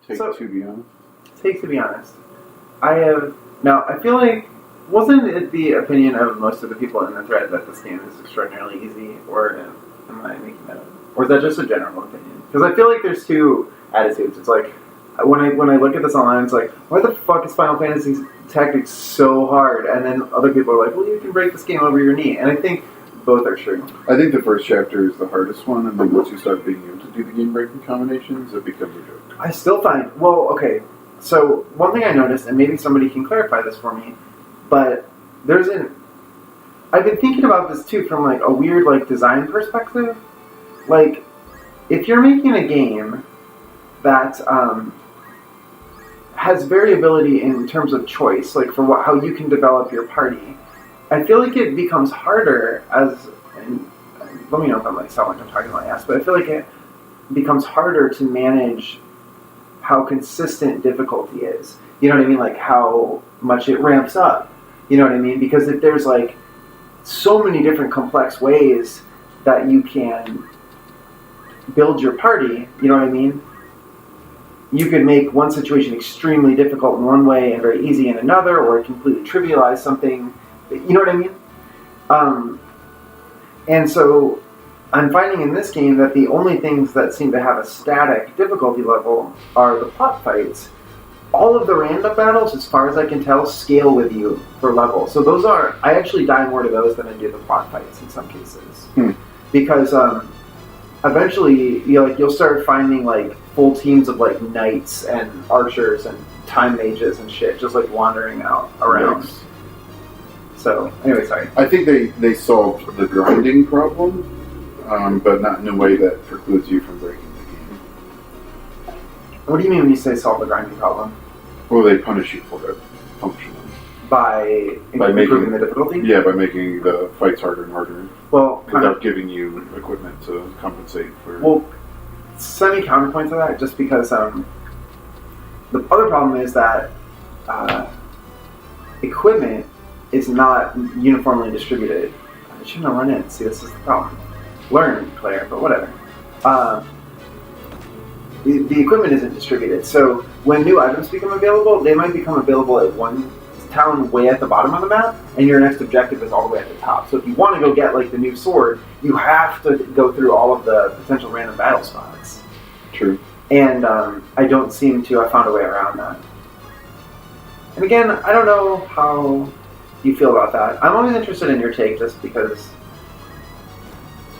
To be honest. Take to be honest. I feel like, wasn't it the opinion of most of the people in the thread that this game is extraordinarily easy, or am I making that up? Or is that just a general opinion? Because I feel like there's two attitudes. It's like, when I look at this online, it's like, why the fuck is Final Fantasy Tactics so hard? And then other people are like, well, you can break this game over your knee. And I think both are true. I think the first chapter is the hardest one, and then once you start being able to do the game-breaking combinations, it becomes a joke. I still find, so one thing I noticed, and maybe somebody can clarify this for me, but I've been thinking about this too from like a weird like design perspective. Like, if you're making a game that has variability in terms of choice, like for how you can develop your party, I feel like it becomes harder and let me know if I'm like sound like I'm talking my ass, but I feel like it becomes harder to manage how consistent difficulty is. You know what I mean? Like how much it ramps up. You know what I mean? Because if there's like so many different complex ways that you can build your party, you know what I mean? You could make one situation extremely difficult in one way and very easy in another, or completely trivialize something. You know what I mean? And so I'm finding in this game that the only things that seem to have a static difficulty level are the plot fights. All of the random battles, as far as I can tell, scale with you for level. So those I actually die more to those than I do the plot fights in some cases. Because eventually you'll start finding like full teams of like knights and archers and time mages and shit just like wandering out around. Yes. So anyway, sorry. I think they solved the grinding problem, but not in a way that precludes you from breaking the game. What do you mean when you say solve the grinding problem? Well, they punish you for it, functionally. By improving the difficulty? Yeah, by making the fights harder and harder. Well, without giving you equipment to compensate for... Well, semi-counterpoint to that, just because the other problem is that equipment is not uniformly distributed. I shouldn't have run in. See, this is the problem. Learn, player, but whatever. The equipment isn't distributed, so when new items become available, they might become available at one town way at the bottom of the map, and your next objective is all the way at the top. So if you want to go get like the new sword, you have to go through all of the potential random battle spots. True. And I don't seem to have found a way around that. And again, I don't know how you feel about that. I'm always interested in your take, just because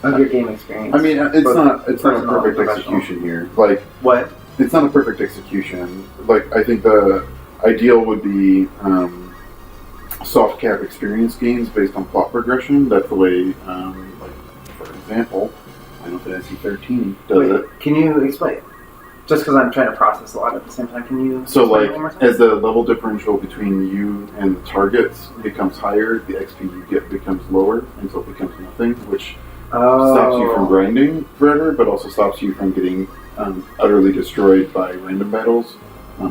of your game experience. I mean, it's not a perfect execution here. Like, what? It's not a perfect execution. Like, I think the ideal would be soft cap experience gains based on plot progression. That's the way, like, for example, Final Fantasy 13 does it. Can you explain? Just because I'm trying to process a lot at the same time, can you? So, like, as the level differential between you and the targets becomes higher, the XP you get becomes lower until it becomes nothing, which stops you from grinding forever, but also stops you from getting utterly destroyed by random battles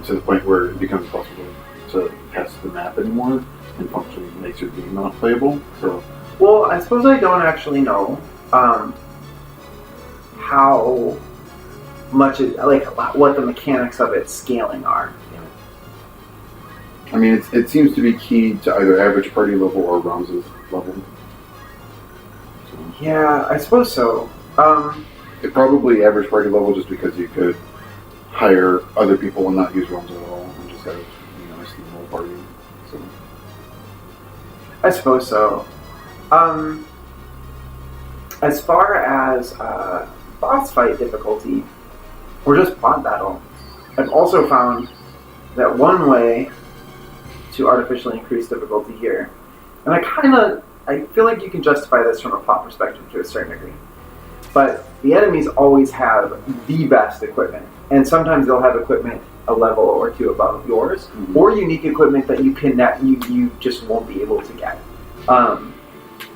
to the point where it becomes impossible to pass the map anymore and functionally makes your game not playable. So, well, I suppose I don't actually know how much what the mechanics of its scaling are. I mean, it seems to be key to either average party level or bronze's level. So. Yeah, I suppose so. It probably average party level just because you could hire other people and not use runs at all and just have a small party. So. I suppose so. As far as boss fight difficulty, or just plot battle, I've also found that one way to artificially increase difficulty here, and I feel like you can justify this from a plot perspective to a certain degree, but the enemies always have the best equipment, and sometimes they'll have equipment a level or two above yours, or unique equipment that you just won't be able to get.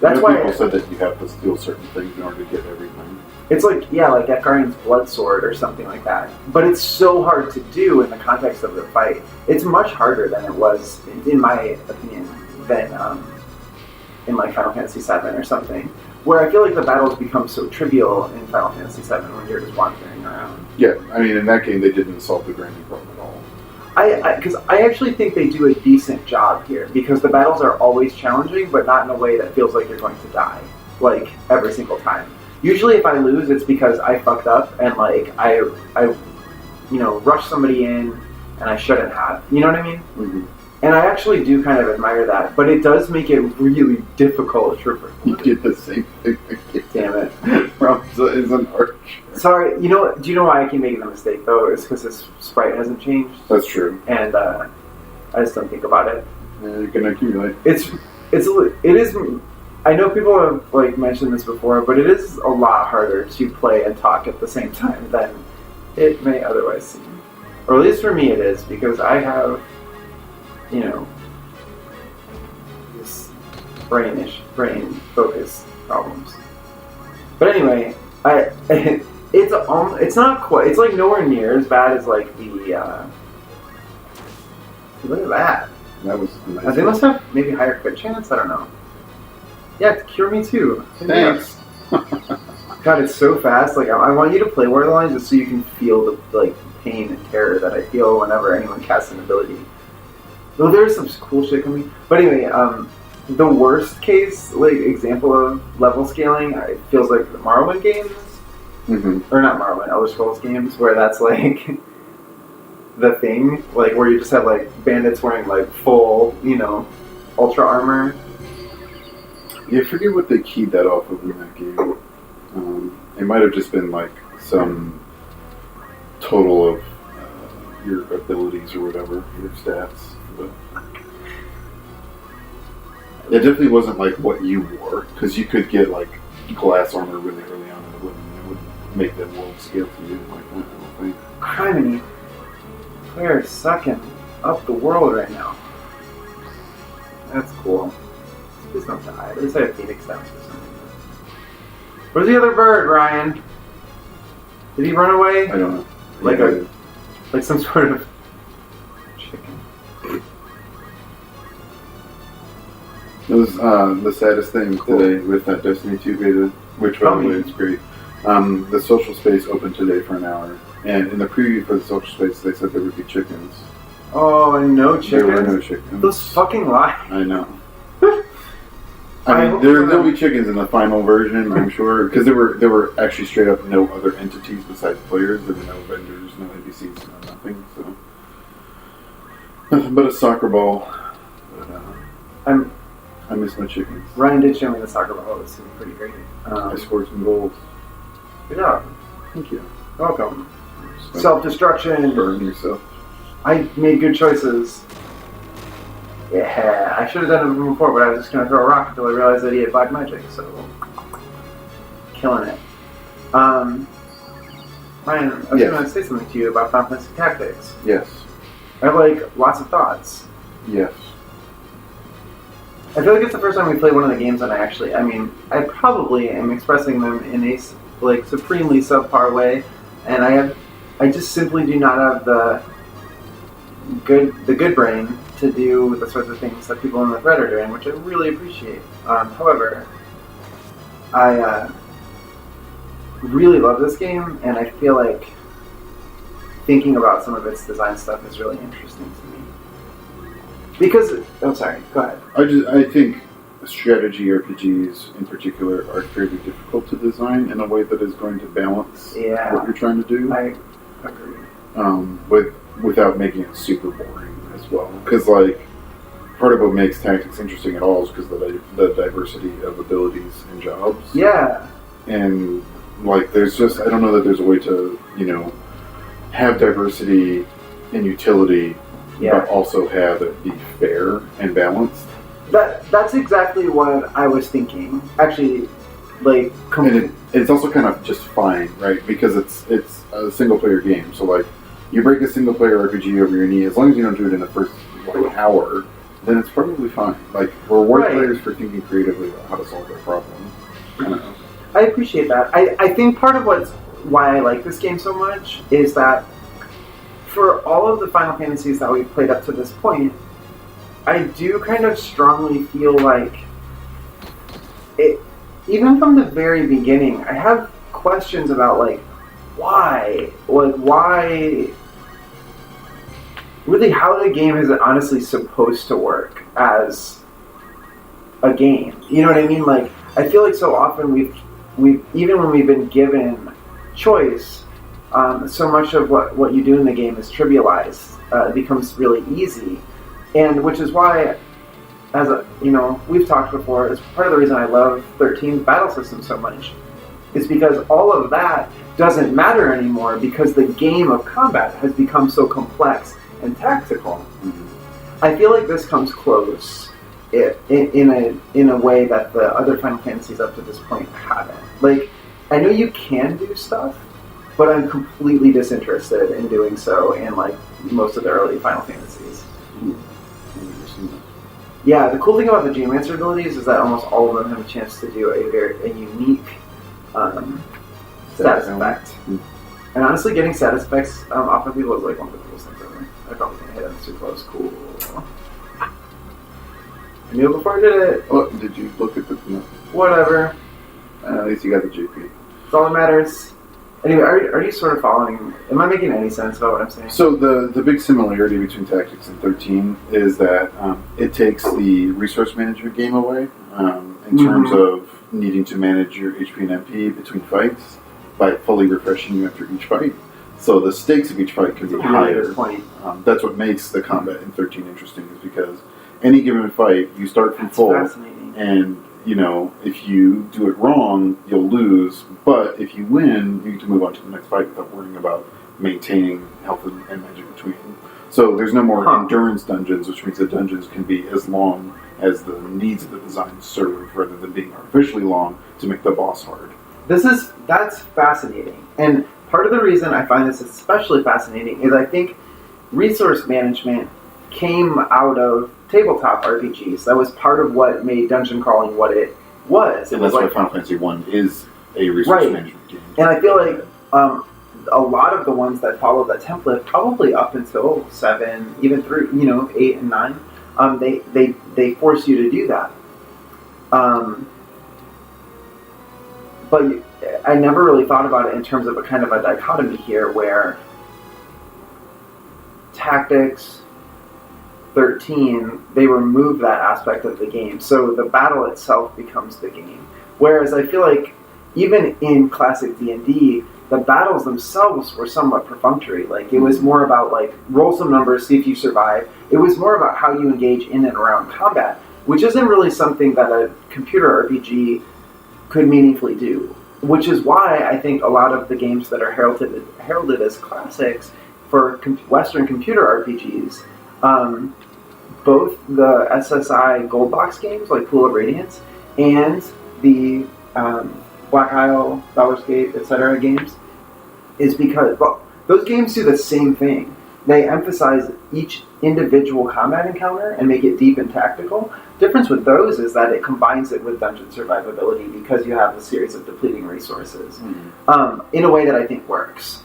That's why people said that you have to steal certain things in order to get everything. It's like that Guardian's Blood Sword or something like that. But it's so hard to do in the context of the fight. It's much harder than it was, in my opinion, than in like Final Fantasy VII or something. Where I feel like the battles become so trivial in Final Fantasy VII when you're just wandering around. Yeah, I mean, in that game, they didn't solve the grinding problem at all. Because I actually think they do a decent job here, because the battles are always challenging, but not in a way that feels like you're going to die, like, every single time. Usually if I lose, it's because I fucked up, and, like, I rushed somebody in, and I shouldn't have. You know what I mean? Mm-hmm. And I actually do kind of admire that, but it does make it really difficult for... You did the same thing again. Damn it. Ramza is an archer. Sorry, do you know why I keep making the mistake, though? It's because his sprite hasn't changed. That's true. And I just don't think about it. Yeah, you can accumulate. It is... I know people have, like, mentioned this before, but it is a lot harder to play and talk at the same time than it may otherwise seem. Or at least for me it is, because I have, this brain-focused problems. But anyway, it's not quite, it's like nowhere near as bad as like the, look at that. That was nice. They must have maybe higher crit chance, I don't know. Yeah, it's Cure Me Too. Thanks. God, it's so fast. Like, I want you to play War of the Lines just so you can feel the, like, pain and terror that I feel whenever anyone casts an ability. Though there's some cool shit coming. But anyway, the worst case, like, example of level scaling, it feels like the Morrowind games. Mm-hmm. Or not Morrowind, Elder Scrolls games, where that's, like, the thing. Like, where you just have, like, bandits wearing, like, full, ultra armor. Yeah, I forget what they keyed that off of in that game. It might have just been like some total of your abilities or whatever, your stats. But it definitely wasn't like what you wore, because you could get like glass armor really early on, and it wouldn't make that world scale to you like that, I don't think. Criminy. We're sucking up the world right now. That's cool. Please don't die. At least I have Phoenix Downs for some reason. Where's the other bird, Ryan? Did he run away? I don't know. Like some sort of chicken. It was the saddest thing today with that Destiny 2 beta, which by the way is great. The social space opened today for an hour, and in the preview for the social space they said there would be chickens. Oh, and no chickens? There were no chickens. Those fucking lies. I know. I mean, there'll be chickens in the final version, I'm sure, because there were actually straight up no other entities besides players. There were no vendors, no NPCs, no nothing. So nothing but a soccer ball. But I miss my chickens. Ryan did show me the soccer ball. It seemed pretty great. I scored some goals. Good job. Thank you. Welcome. Self-destruction. Burn yourself. I made good choices. Yeah, I should have done it before, but I was just going to throw a rock until I realized that he had black magic, so... Killing it. Ryan, I was going to say something to you about Final Fantasy Tactics. Yes. I have, like, lots of thoughts. Yes. I feel like it's the first time we played one of the games that I probably am expressing them in a, like, supremely subpar way, and I just simply do not have the good brain to do the sorts of things that people in the thread are doing, which I really appreciate. However, I really love this game, and I feel like thinking about some of its design stuff is really interesting to me. Because, sorry, go ahead. I think strategy RPGs in particular are fairly difficult to design in a way that is going to balance what you're trying to do. I agree. Without making it super boring as well. Because, like, part of what makes tactics interesting at all is because the diversity of abilities and jobs. Yeah. And, like, there's just, I don't know that there's a way to, have diversity in utility, but also have it be fair and balanced. That's exactly what I was thinking. Actually, like... And it's also kind of just fine, right? Because it's a single-player game, so, like, you break a single-player RPG over your knee, as long as you don't do it in the first, like, hour, then it's probably fine. Like, we're reward players for thinking creatively about how to solve their problems. I don't know. I appreciate that. I think part of why I like this game so much is that for all of the Final Fantasies that we've played up to this point, I do kind of strongly feel like it, even from the very beginning, I have questions about, like, why? Like, why? Really, how the game is honestly supposed to work as a game. You know what I mean? Like, I feel like so often we've even when we've been given choice, so much of what you do in the game is trivialized. It becomes really easy, and which is why, as we've talked before, it's part of the reason I love 13's battle system so much. Is because all of that doesn't matter anymore because the game of combat has become so complex and tactical. Mm-hmm. I feel like this comes close in a way that the other Final Fantasies up to this point haven't. Like, I know you can do stuff, but I'm completely disinterested in doing so in like most of the early Final Fantasies. Yeah, the cool thing about the Geomancer abilities is that almost all of them have a chance to do a unique status effect. Mm-hmm. And honestly, getting status effects off of people is like one of the coolest things ever. I probably can't hit them too close. Cool. I knew it before I did it. Oh, did you look at the... No. Whatever. At least you got the JP. That's all that matters. Anyway, are you sort of following... Am I making any sense about what I'm saying? So the big similarity between Tactics and 13 is that it takes the resource management game away in terms of needing to manage your HP and MP between fights by fully refreshing you after each fight. So the stakes of each fight can be higher. That's what makes the combat in 13 interesting, is because any given fight, you start from full, and if you do it wrong, you'll lose. But if you win, you get to move on to the next fight without worrying about maintaining health and magic between. So there's no more endurance dungeons, which means the dungeons can be as long as the needs of the design serve, rather than being artificially long to make the boss hard. That's fascinating, and part of the reason I find this especially fascinating is I think resource management came out of tabletop RPGs. That was part of what made dungeon crawling what it was. And that's why Final Fantasy 1 is a resource management game. And I feel like a lot of the ones that follow that template, probably up until 7, even through 8 and 9, they force you to do that. But I never really thought about it in terms of a kind of a dichotomy here, where Tactics, 13, they remove that aspect of the game, so the battle itself becomes the game. Whereas I feel like even in classic D&D, the battles themselves were somewhat perfunctory. Like, it was more about like roll some numbers, see if you survive. It was more about how you engage in and around combat, which isn't really something that a computer RPG could meaningfully do. Which is why I think a lot of the games that are heralded as classics for Western computer RPGs, both the SSI Gold Box games like Pool of Radiance and the Black Isle, Baldur's Gate, etc. games, is because those games do the same thing. They emphasize each individual combat encounter and make it deep and tactical. Difference with those is that it combines it with dungeon survivability because you have a series of depleting resources in a way that I think works.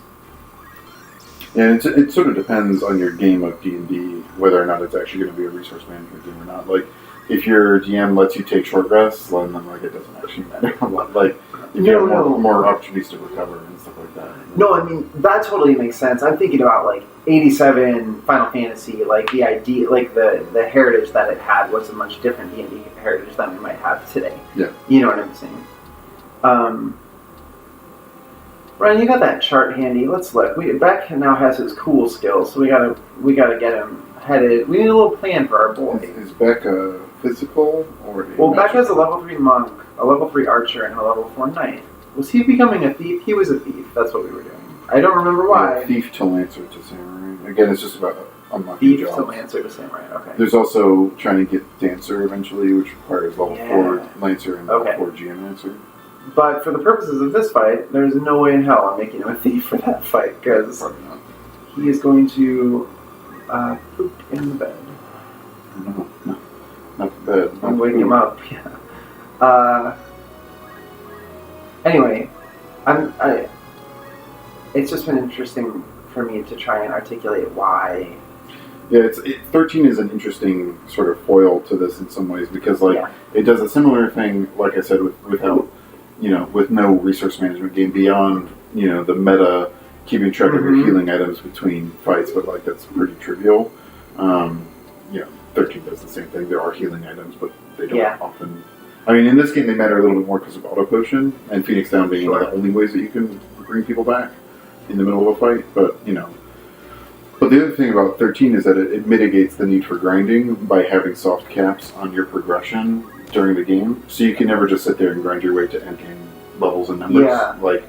Yeah, it sort of depends on your game of D&D whether or not it's actually going to be a resource management game or not. Like, if your DM lets you take short rests, then it doesn't actually matter a lot. Like, if you have more opportunities to recover and stuff like that. No, I mean, that totally makes sense. I'm thinking about, like, 87 Final Fantasy, like, the idea, like, the heritage that it had was a much different D&D heritage than we might have today. Yeah. You know what I'm saying? Ryan, you got that chart handy. Let's look. Beck now has his cool skills, so we gotta get him headed. We need a little plan for our boy. Is Beck a physical or a Well, Beck is a level 3 monk, a level 3 archer, and a level 4 knight. Was he becoming a thief? He was a thief. That's what we were doing. I don't remember why. Yeah, thief to lancer to samurai. Again, it's just about unlocking thief jobs. to lancer to samurai. Okay. There's also trying to get dancer eventually, which requires level 4 lancer and level 4 geomancer. But for the purposes of this fight, there's no way in hell I'm making him a thief for that fight, because he is going to poop in the bed. No, not the bed. I'm waking him up. Yeah. Anyway, it's just been interesting for me to try and articulate why. Yeah, 13 is an interesting sort of foil to this in some ways, because it does a similar thing, like I said, with no resource management game beyond the meta keeping track of your Mhm. healing items between fights, but like that's pretty trivial. 13 does the same thing. There are healing items, but they don't often. I mean, in this game, they matter a little bit more because of auto potion and Phoenix Down being one of the only ways that you can bring people back in the middle of a fight. But But the other thing about 13 is that it mitigates the need for grinding by having soft caps on your progression during the game. So you can never just sit there and grind your way to endgame levels and numbers. Yeah. Like,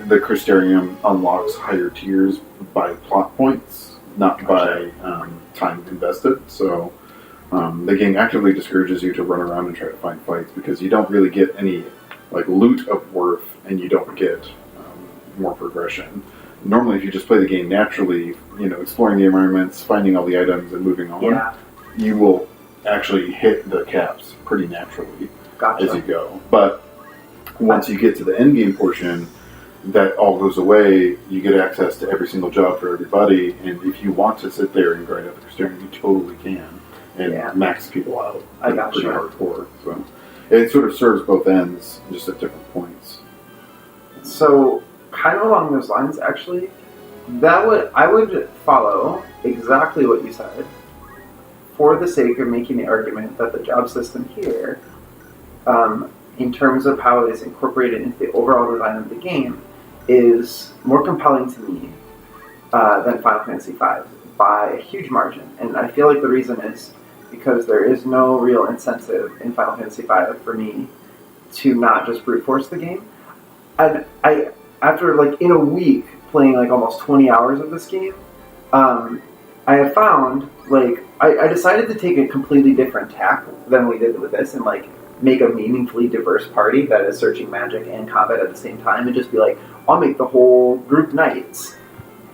the Crystarium unlocks higher tiers by plot points, not by time invested. So the game actively discourages you to run around and try to find fights because you don't really get any like loot of worth and you don't get more progression. Normally, if you just play the game naturally, exploring the environments, finding all the items, and moving on, you will actually hit the caps pretty naturally as you go. But once you get to the end game portion, that all goes away. You get access to every single job for everybody, and if you want to sit there and grind out the Crystarium, you totally can, and max people out. Pretty hardcore. So it sort of serves both ends, just at different points. So, kind of along those lines, actually, I would follow exactly what you said, for the sake of making the argument that the job system here, in terms of how it is incorporated into the overall design of the game, is more compelling to me than Final Fantasy V by a huge margin. And I feel like the reason is because there is no real incentive in Final Fantasy V for me to not just brute force the game. And after like in a week playing like almost 20 hours of this game, I have found like I decided to take a completely different tack than we did with this and like make a meaningfully diverse party that is searching magic and combat at the same time and just be like, I'll make the whole group knights.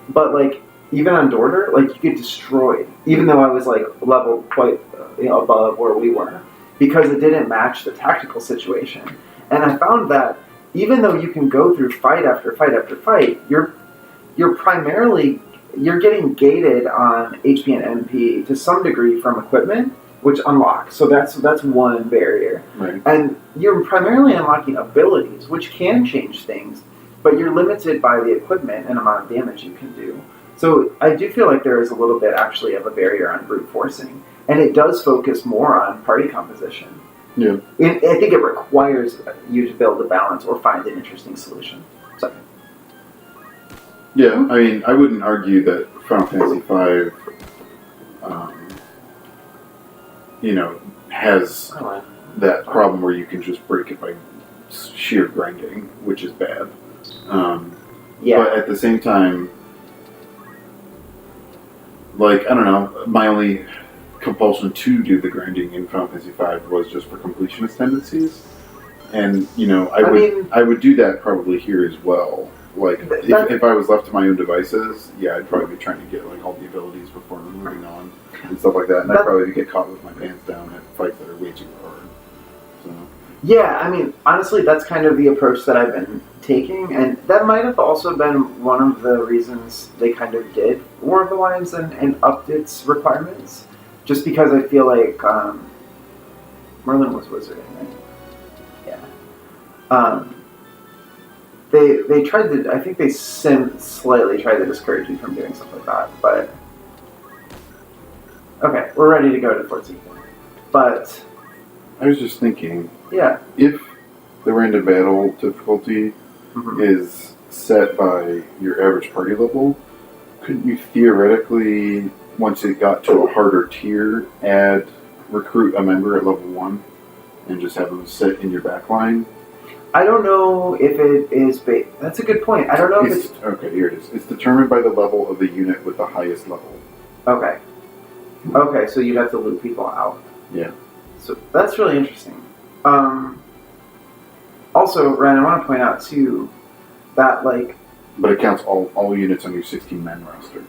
But like even on Dorter, like you get destroyed, even though I was like leveled quite above where we were, because it didn't match the tactical situation. And I found that even though you can go through fight after fight after fight, you're getting gated on HP and MP to some degree from equipment, which unlocks. So that's one barrier. Right. And you're primarily unlocking abilities, which can change things, but you're limited by the equipment and amount of damage you can do. So I do feel like there is a little bit actually of a barrier on brute forcing, and it does focus more on party composition. Yeah. I think it requires you to build a balance or find an interesting solution. So. Yeah, I mean, I wouldn't argue that Final Fantasy V, has that problem where you can just break it by sheer grinding, which is bad. But at the same time, like, I don't know, my only compulsion to do the grinding in Final Fantasy V was just for completionist tendencies. And, I would do that probably here as well. Like, if I was left to my own devices, I'd probably be trying to get like all the abilities before moving on and stuff like that. And I'd probably get caught with my pants down at fights that are way too hard. So. Yeah, I mean, honestly, that's kind of the approach that I've been taking, and that might have also been one of the reasons they kind of did War of the Lions and upped its requirements. Just because I feel like Merlin was wizarding, right? Yeah. They tried to. I think they slightly tried to discourage you from doing stuff like that. But okay, we're ready to go to 14. But I was just thinking. Yeah. If the random battle difficulty is set by your average party level, couldn't you theoretically, once it got to a harder tier, recruit a member at level 1 and just have them sit in your backline? I don't know if it is... That's a good point. I don't know if it's... Okay, here it is. It's determined by the level of the unit with the highest level. Okay. Okay, so you'd have to loot people out. Yeah. So that's really interesting. Also, Ren, I want to point out, too, that, like... But it counts all units on your 16-man roster.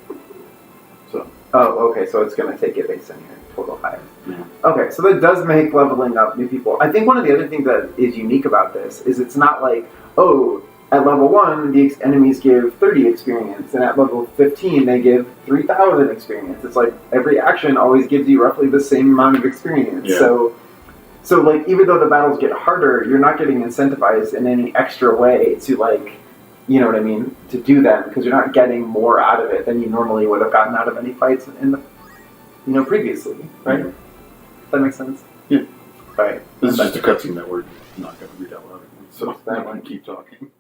So... Oh, okay, so it's going to take it based on your total height. Yeah. Okay, so that does make leveling up new people. I think one of the other things that is unique about this is it's not like, oh, at level 1, the enemies give 30 experience, and at level 15, they give 3,000 experience. It's like every action always gives you roughly the same amount of experience. Yeah. So like, even though the battles get harder, you're not getting incentivized in any extra way to, like, you know what I mean, to do them because you're not getting more out of it than you normally would have gotten out of any fights in the, previously, right? Does that make sense? Yeah. Right. This is just a cutscene that we're not going to read out loud, so That I one. can keep talking.